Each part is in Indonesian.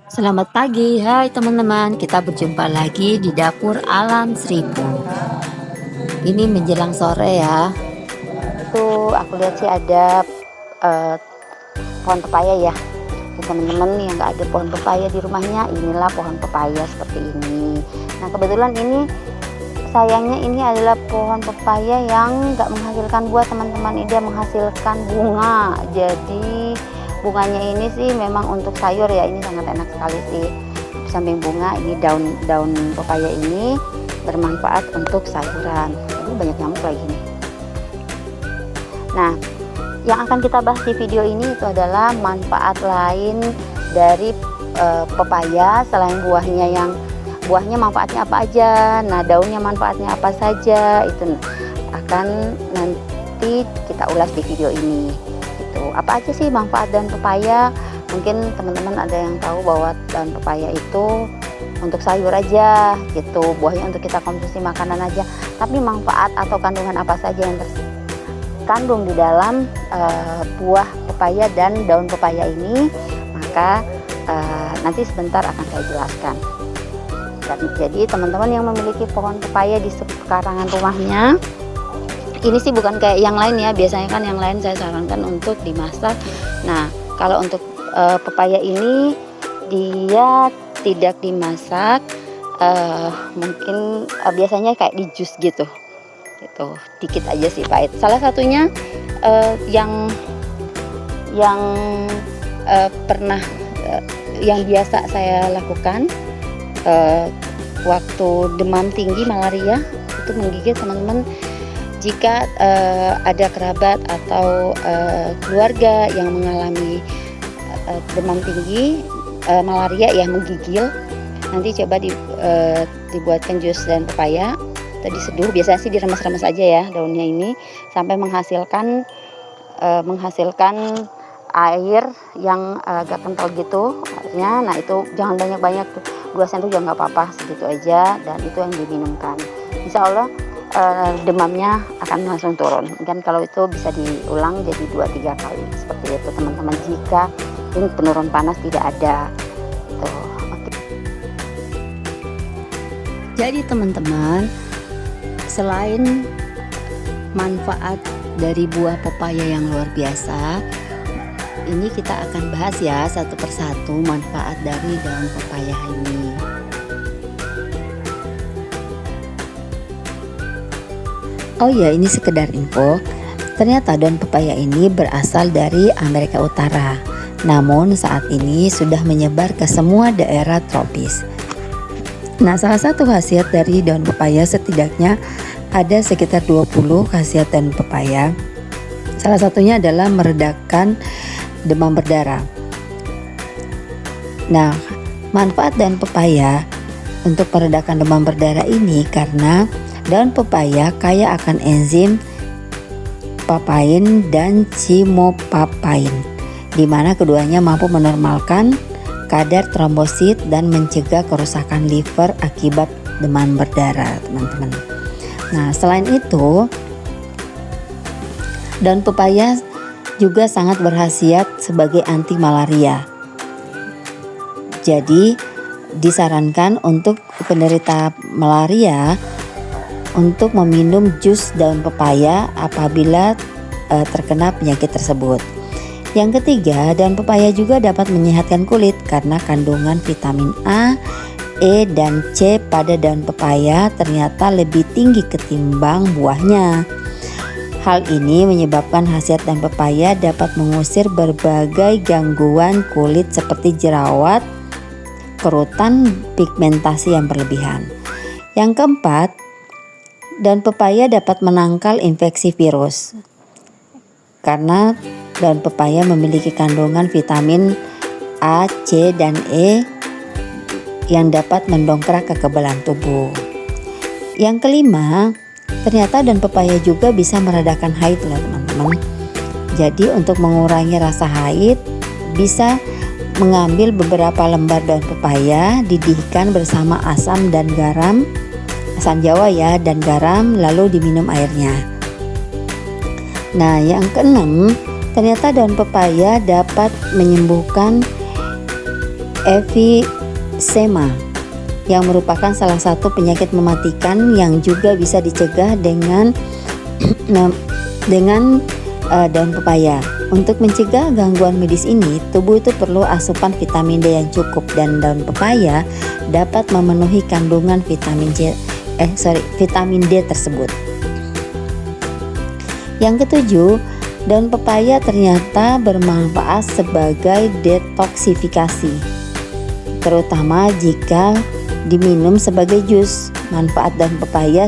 Selamat pagi, hai teman-teman. Kita berjumpa lagi di dapur alam seribu. Ini menjelang sore ya. Tuh, aku lihat sih ada eh, pohon pepaya ya. Teman-teman yang nggak ada pohon pepaya di rumahnya, inilah pohon pepaya seperti ini. Nah, kebetulan ini sayangnya ini adalah pohon pepaya yang nggak menghasilkan buah teman-teman. Ini dia menghasilkan bunga. Jadi bunganya ini sih memang untuk sayur ya, ini sangat enak sekali sih. Di samping bunga, ini daun pepaya ini bermanfaat untuk sayuran. Ini banyak nyamuk lagi nih. Nah, yang akan kita bahas di video ini itu adalah manfaat lain dari pepaya selain buahnya manfaatnya apa aja. Nah, daunnya manfaatnya apa saja, itu akan nanti kita ulas di video ini. Apa aja sih manfaat daun pepaya? Mungkin teman-teman ada yang tahu bahwa daun pepaya itu untuk sayur aja gitu, buahnya untuk kita konsumsi makanan aja. Tapi manfaat atau kandungan apa saja yang terkandung di dalam buah pepaya dan daun pepaya ini, maka nanti sebentar akan saya jelaskan. Jadi teman-teman yang memiliki pohon pepaya di sekarangan rumahnya, ini sih bukan kayak yang lain ya, biasanya kan yang lain saya sarankan untuk dimasak. Nah, kalau untuk pepaya ini dia tidak dimasak, mungkin biasanya kayak di jus gitu, dikit aja sih pahit. Salah satunya yang pernah yang biasa saya lakukan waktu demam tinggi malaria itu menggigit teman-teman. Jika ada kerabat atau keluarga yang mengalami demam tinggi, malaria ya, menggigil, nanti coba dibuatkan jus daun pepaya. Tadi diseduh, biasanya sih diremas-remas aja ya daunnya ini sampai menghasilkan air yang agak kental gitu airnya. Nah, itu jangan banyak-banyak tuh, 2 sendok juga nggak apa-apa, segitu aja, dan itu yang diminumkan. Insya Allah demamnya akan langsung turun. Dan kalau itu bisa diulang jadi 2-3 kali seperti itu teman-teman, jika ini penurun panas tidak ada tuh. Oke. Jadi teman-teman, selain manfaat dari buah pepaya yang luar biasa, ini kita akan bahas ya satu persatu manfaat dari daun pepaya ini. Oh ya, ini sekedar info. Ternyata daun pepaya ini berasal dari Amerika Utara. Namun saat ini sudah menyebar ke semua daerah tropis. Nah, salah satu khasiat dari daun pepaya, setidaknya ada sekitar 20 khasiat daun pepaya. Salah satunya adalah meredakan demam berdarah. Nah, manfaat daun pepaya untuk meredakan demam berdarah ini karena daun pepaya kaya akan enzim papain dan chimopapain, di mana keduanya mampu menormalkan kadar trombosit dan mencegah kerusakan liver akibat demam berdarah, teman-teman. Nah, selain itu, daun pepaya juga sangat berkhasiat sebagai anti malaria. Jadi, disarankan untuk penderita malaria untuk meminum jus daun pepaya apabila terkena penyakit tersebut. Yang ketiga, daun pepaya juga dapat menyehatkan kulit karena kandungan vitamin A, E, dan C pada daun pepaya ternyata lebih tinggi ketimbang buahnya. Hal ini menyebabkan khasiat daun pepaya dapat mengusir berbagai gangguan kulit seperti jerawat, kerutan, pigmentasi yang berlebihan. Yang keempat, daun pepaya dapat menangkal infeksi virus karena daun pepaya memiliki kandungan vitamin A, C, dan E yang dapat mendongkrak kekebalan tubuh. Yang kelima, ternyata daun pepaya juga bisa meredakan haid loh teman-teman. Jadi untuk mengurangi rasa haid, bisa mengambil beberapa lembar daun pepaya, didihkan bersama asam dan garam, asam jawa ya, dan garam, lalu diminum airnya. Nah, yang keenam, ternyata daun pepaya dapat menyembuhkan Emphysema yang merupakan salah satu penyakit mematikan yang juga bisa dicegah dengan daun pepaya. Untuk mencegah gangguan medis ini, tubuh itu perlu asupan vitamin D yang cukup dan daun pepaya dapat memenuhi kandungan vitamin D tersebut. Yang ketujuh, daun pepaya ternyata bermanfaat sebagai detoksifikasi, terutama jika diminum sebagai jus. Manfaat daun pepaya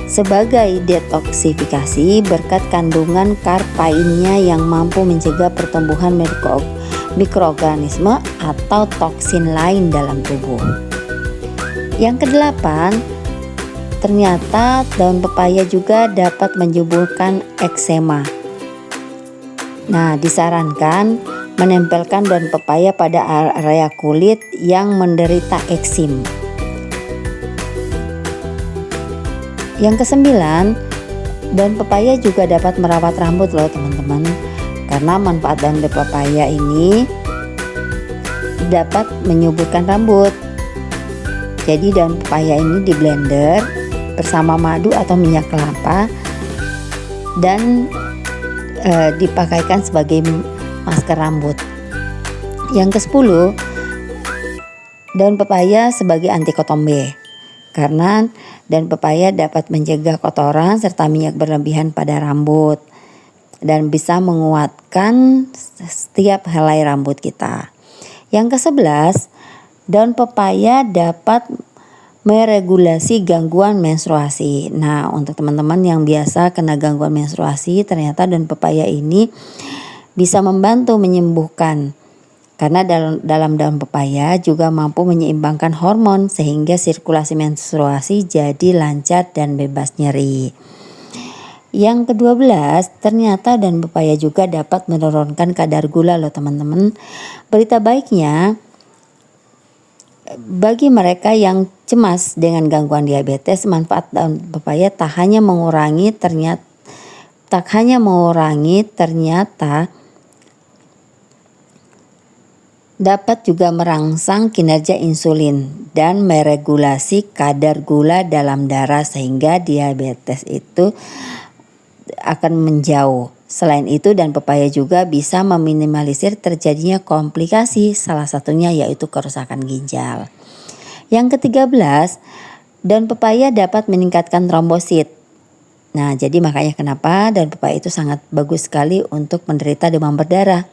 sebagai detoksifikasi berkat kandungan karpainnya yang mampu mencegah pertumbuhan mikroorganisme atau toksin lain dalam tubuh. Yang kedelapan, ternyata daun pepaya juga dapat menyembuhkan eksema. Nah, disarankan menempelkan daun pepaya pada area kulit yang menderita eksim. Yang kesembilan, daun pepaya juga dapat merawat rambut loh teman-teman. Karena manfaat daun pepaya ini dapat menyuburkan rambut. Jadi daun pepaya ini di blender bersama madu atau minyak kelapa dan dipakaikan sebagai masker rambut. Yang ke-10, daun pepaya sebagai anti kotombe. Karena daun pepaya dapat mencegah kotoran serta minyak berlebihan pada rambut dan bisa menguatkan setiap helai rambut kita. Yang ke-11, daun pepaya dapat meregulasi gangguan menstruasi. Nah, untuk teman-teman yang biasa kena gangguan menstruasi, ternyata daun pepaya ini bisa membantu menyembuhkan. Karena dalam daun pepaya juga mampu menyeimbangkan hormon sehingga sirkulasi menstruasi jadi lancar dan bebas nyeri. Yang ke-12, ternyata daun pepaya juga dapat menurunkan kadar gula loh teman-teman. Berita baiknya, bagi mereka yang cemas dengan gangguan diabetes, manfaat daun pepaya tak hanya mengurangi ternyata dapat juga merangsang kinerja insulin dan meregulasi kadar gula dalam darah sehingga diabetes itu akan menjauh. Selain itu, daun pepaya juga bisa meminimalisir terjadinya komplikasi, salah satunya yaitu kerusakan ginjal. Yang ke-13, daun pepaya dapat meningkatkan trombosit. Nah, jadi makanya kenapa daun pepaya itu sangat bagus sekali untuk menderita demam berdarah.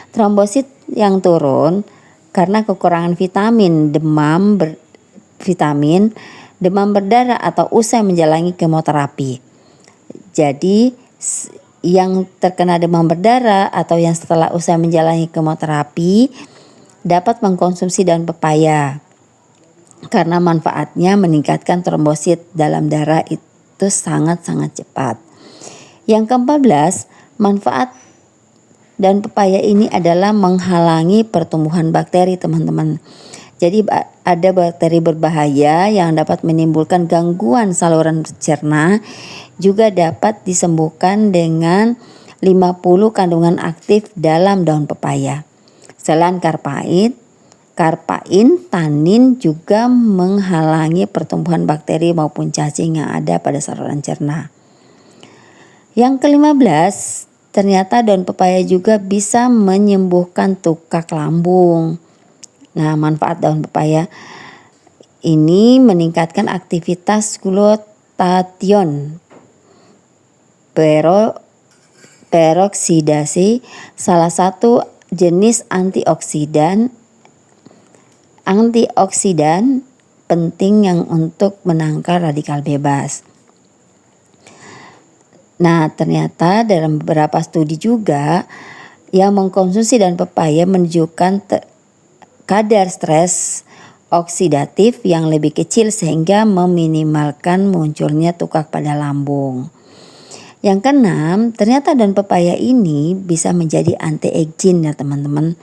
Trombosit yang turun karena kekurangan vitamin, demam berdarah atau usai menjalani kemoterapi. Jadi yang terkena demam berdarah atau yang setelah usai menjalani kemoterapi dapat mengkonsumsi daun pepaya karena manfaatnya meningkatkan trombosit dalam darah itu sangat-sangat cepat. Yang ke-14, manfaat daun pepaya ini adalah menghalangi pertumbuhan bakteri teman-teman. Jadi ada bakteri berbahaya yang dapat menimbulkan gangguan saluran cerna juga dapat disembuhkan dengan 50 kandungan aktif dalam daun pepaya. Selain karpain, tanin juga menghalangi pertumbuhan bakteri maupun cacing yang ada pada saluran cerna. Yang ke-15, ternyata daun pepaya juga bisa menyembuhkan tukak lambung. Nah, manfaat daun pepaya ini meningkatkan aktivitas glutathione peroksidasi, salah satu jenis antioksidan penting yang untuk menangkal radikal bebas. Nah, ternyata dalam beberapa studi juga yang mengkonsumsi daun pepaya menunjukkan kadar stres oksidatif yang lebih kecil sehingga meminimalkan munculnya tukak pada lambung. Yang keenam, ternyata daun pepaya ini bisa menjadi anti-aging ya teman-teman.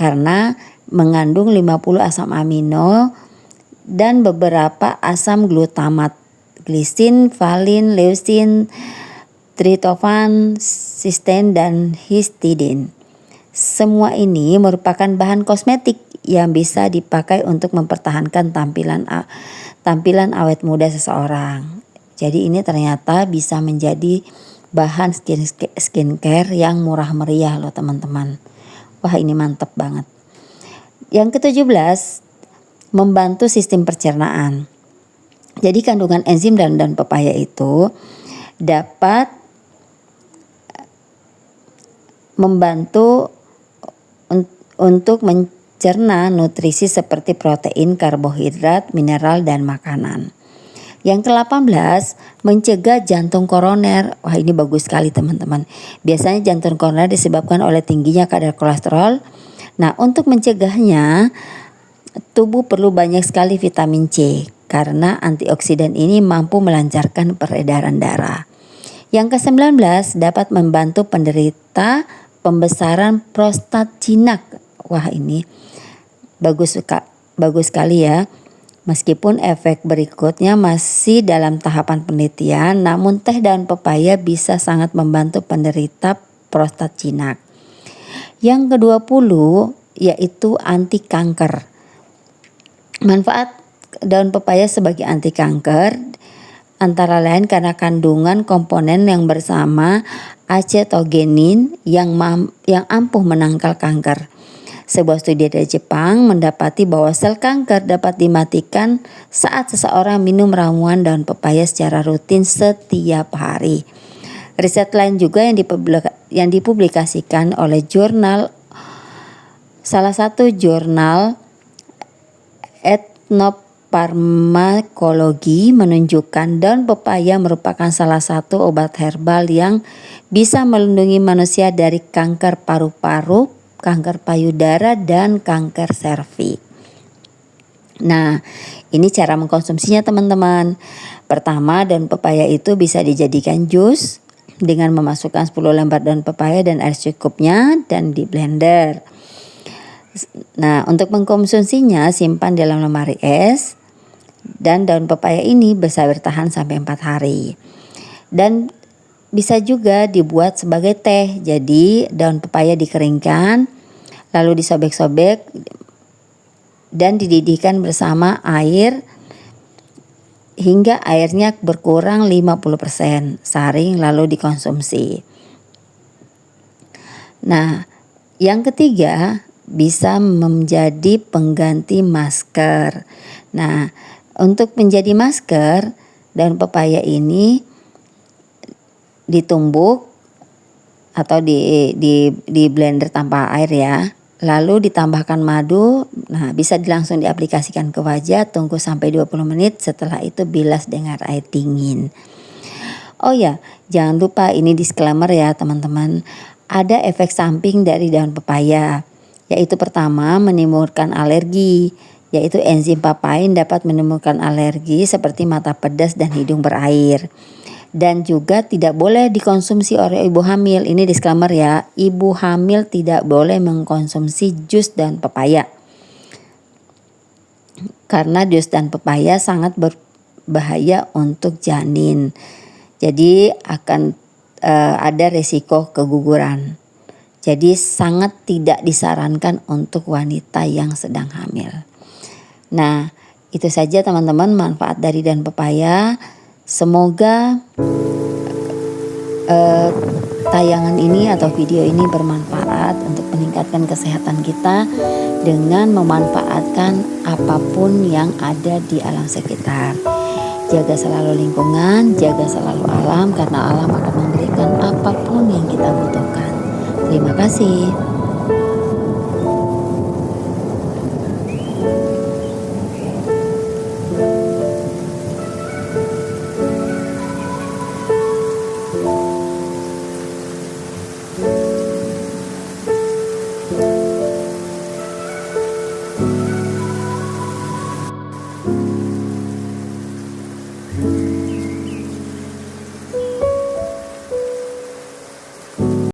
Karena mengandung 50 asam amino dan beberapa asam glutamat, glisin, valin, leusin, tritofan, cysteine, dan histidine. Semua ini merupakan bahan kosmetik yang bisa dipakai untuk mempertahankan tampilan awet muda seseorang. Jadi ini ternyata bisa menjadi bahan skincare yang murah meriah loh teman-teman. Wah, ini mantep banget. Yang ke-17, membantu sistem pencernaan. Jadi kandungan enzim dalam daun pepaya itu dapat membantu untuk mencerna nutrisi seperti protein, karbohidrat, mineral, dan makanan. Yang ke-18, mencegah jantung koroner. Wah, ini bagus sekali teman-teman. Biasanya jantung koroner disebabkan oleh tingginya kadar kolesterol. Nah, untuk mencegahnya, tubuh perlu banyak sekali vitamin C karena antioksidan ini mampu melancarkan peredaran darah. Yang ke-19, dapat membantu penderita pembesaran prostat jinak. Wah, ini bagus sekali ya. Meskipun efek berikutnya masih dalam tahapan penelitian, namun teh daun pepaya bisa sangat membantu penderita prostat jinak. Yang ke-20 yaitu anti kanker. Manfaat daun pepaya sebagai anti kanker antara lain karena kandungan komponen yang bersama acetogenin yang ampuh menangkal kanker. Sebuah studi dari Jepang mendapati bahwa sel kanker dapat dimatikan saat seseorang minum ramuan daun pepaya secara rutin setiap hari. Riset lain juga yang dipublikasikan oleh salah satu jurnal etnofarmakologi menunjukkan daun pepaya merupakan salah satu obat herbal yang bisa melindungi manusia dari kanker paru-paru, kanker payudara, dan kanker serviks. Nah, ini cara mengkonsumsinya teman-teman. Pertama, daun pepaya itu bisa dijadikan jus dengan memasukkan 10 lembar daun pepaya dan air secukupnya dan di blender. Nah, untuk mengkonsumsinya simpan dalam lemari es dan daun pepaya ini bisa bertahan sampai 4 hari. Dan bisa juga dibuat sebagai teh. Jadi daun pepaya dikeringkan, lalu disobek-sobek dan dididihkan bersama air hingga airnya berkurang 50%. Saring lalu dikonsumsi. Nah, yang ketiga bisa menjadi pengganti masker. Nah, untuk menjadi masker, daun pepaya ini ditumbuk atau di blender tanpa air ya. Lalu ditambahkan madu. Nah, bisa langsung diaplikasikan ke wajah, tunggu sampai 20 menit, setelah itu bilas dengan air dingin. Oh ya, jangan lupa ini disclaimer ya teman-teman. Ada efek samping dari daun pepaya, yaitu pertama menimbulkan alergi, yaitu enzim papain dapat menimbulkan alergi seperti mata pedas dan hidung berair. Dan juga tidak boleh dikonsumsi oleh ibu hamil. Ini disclaimer ya, ibu hamil tidak boleh mengkonsumsi jus daun pepaya. Karena jus daun pepaya sangat berbahaya untuk janin. Jadi akan ada resiko keguguran. Jadi sangat tidak disarankan untuk wanita yang sedang hamil. Nah, itu saja teman-teman manfaat dari daun pepaya. Semoga tayangan ini atau video ini bermanfaat untuk meningkatkan kesehatan kita dengan memanfaatkan apapun yang ada di alam sekitar. Jaga selalu lingkungan, jaga selalu alam, karena alam akan memberikan apapun yang kita butuhkan. Terima kasih.